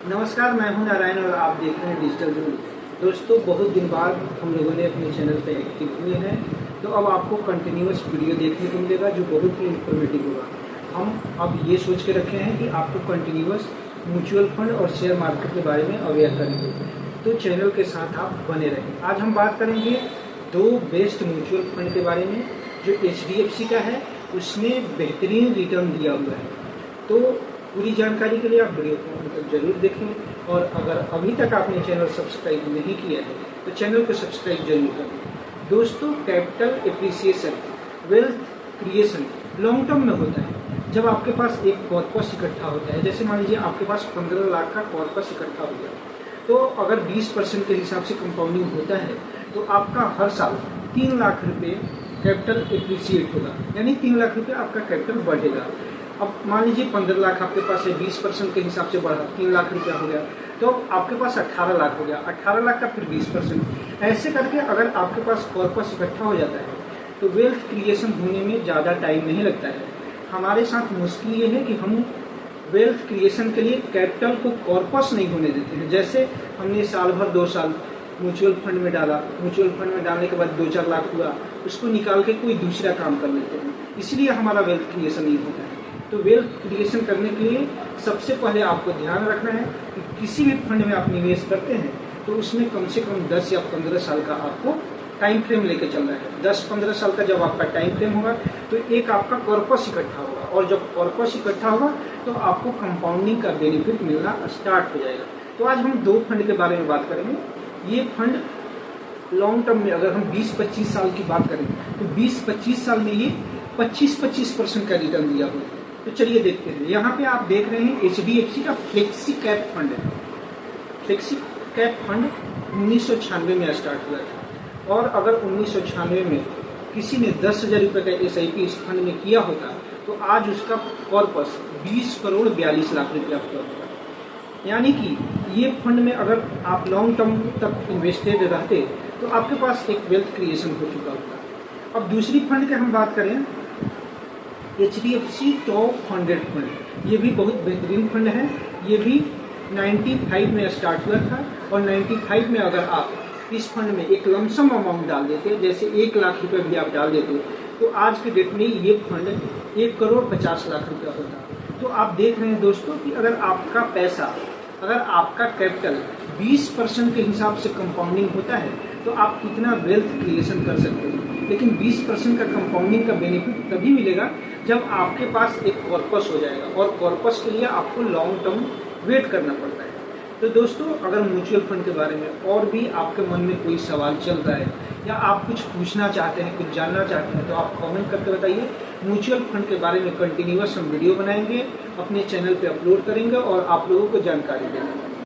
नमस्कार, मैं हूं नारायण और आप देख रहे हैं डिजिटल जून। दोस्तों, बहुत दिन बाद हम लोगों ने अपने चैनल पे एक्टिव हुए हैं, तो अब आपको कंटिन्यूअस वीडियो देखने को मिलेगा जो बहुत ही इंफॉर्मेटिव होगा। हम अब ये सोच के रखे हैं कि आपको कंटिन्यूअस म्यूचुअल फंड और शेयर मार्केट के बारे में अवेयर करेंगे, तो चैनल के साथ आप बने रहें। आज हम बात करेंगे दो बेस्ट म्यूचुअल फंड के बारे में जो HDFC का है, उसने बेहतरीन रिटर्न दिया हुआ है। तो पूरी जानकारी के लिए आप वीडियो को जरूर देखें, और अगर अभी तक आपने चैनल सब्सक्राइब नहीं किया है तो चैनल को सब्सक्राइब जरूर करें। दोस्तों, capital appreciation, wealth creation long term में होता है। जब आपके पास एक कॉर्पस इकट्ठा होता है, जैसे मान लीजिए आपके पास 15 लाख का कॉर्पस इकट्ठा हो गया, तो अगर 20% के हिसाब से कंपाउंडिंग होता है तो आपका हर साल 3 लाख रुपये कैपिटल एप्रिसिएट होगा, यानी 3 लाख रुपये आपका कैपिटल बढ़ेगा। अब मान लीजिए 15 लाख आपके पास है, 20% के हिसाब से बढ़ा 3 लाख रुपया हो गया, तो आपके पास 18 लाख हो गया। 18 लाख का फिर 20%, ऐसे करके अगर आपके पास कॉर्पस इकट्ठा हो जाता है तो वेल्थ क्रिएशन होने में ज़्यादा टाइम नहीं लगता है। हमारे साथ मुश्किल ये है कि हम वेल्थ क्रिएशन के लिए कैपिटल को कॉर्पस नहीं होने देते हैं। जैसे हमने साल भर 2 साल म्यूचुअल फंड में डाला, म्यूचुअल फंड में डालने के बाद 2-4 लाख हुआ, उसको निकाल के कोई दूसरा काम कर लेते हैं, इसलिए हमारा वेल्थ क्रिएशन नहीं होता है। तो वेल्थ क्रिएशन करने के लिए सबसे पहले आपको ध्यान रखना है कि किसी भी फंड में आप निवेश करते हैं तो उसमें कम से कम 10 या 15 साल का आपको टाइम फ्रेम लेके चलना है। 10-15 साल का जब आपका टाइम फ्रेम होगा तो एक आपका कॉर्पस इकट्ठा होगा, और जब कॉर्पस इकट्ठा होगा तो आपको कंपाउंडिंग का बेनिफिट मिलना स्टार्ट हो जाएगा। तो आज हम 2 फंड के बारे में बात करेंगे। ये फंड लॉन्ग टर्म में, अगर हम 20-25 साल की बात करें तो 20-25 साल में ये 25% का रिटर्न दिया हुआ है। तो चलिए देखते हैं। यहाँ पे आप देख रहे हैं HDFC का फ्लेक्सी कैप फंड है। फ्लेक्सी कैप फंड 1996 में स्टार्ट हुआ था, और अगर 1996 में किसी ने 10,000 रुपये का SIP इस फंड में किया होता तो आज उसका कॉर्पस 20 करोड़ 42 लाख रुपया होता। यानी कि ये फंड में अगर आप लॉन्ग टर्म तक इन्वेस्टेड रहते तो आपके पास एक वेल्थ क्रिएशन हो चुका होता। अब दूसरी फंड की हम बात करें, HDFC टॉप 100 फंड, ये भी बहुत बेहतरीन फंड है। ये भी 95 में स्टार्ट हुआ था, और 95 में अगर आप इस फंड में एक लमसम अमाउंट डाल देते, जैसे 1 लाख रुपए भी आप डाल देते, तो आज के डेट में ये फंड 1 करोड़ 50 लाख रुपया होता। तो आप देख रहे हैं दोस्तों कि अगर आपका पैसा, अगर आपका कैपिटल 20% के हिसाब से कंपाउंडिंग होता है तो आप कितना वेल्थ क्रिएशन कर सकते हैं। लेकिन 20% का कंपाउंडिंग का बेनिफिट तभी मिलेगा जब आपके पास एक कॉर्पस हो जाएगा, और कॉर्पस के लिए आपको लॉन्ग टर्म वेट करना पड़ता है। तो दोस्तों, अगर म्यूचुअल फंड के बारे में और भी आपके मन में कोई सवाल चल रहा है, या आप कुछ पूछना चाहते हैं, कुछ जानना चाहते हैं, तो आप कमेंट करके बताइए। म्यूचुअल फंड के बारे में कंटिन्यूअस हम वीडियो बनाएंगे, अपने चैनल पे अपलोड करेंगे और आप लोगों को जानकारी देंगे।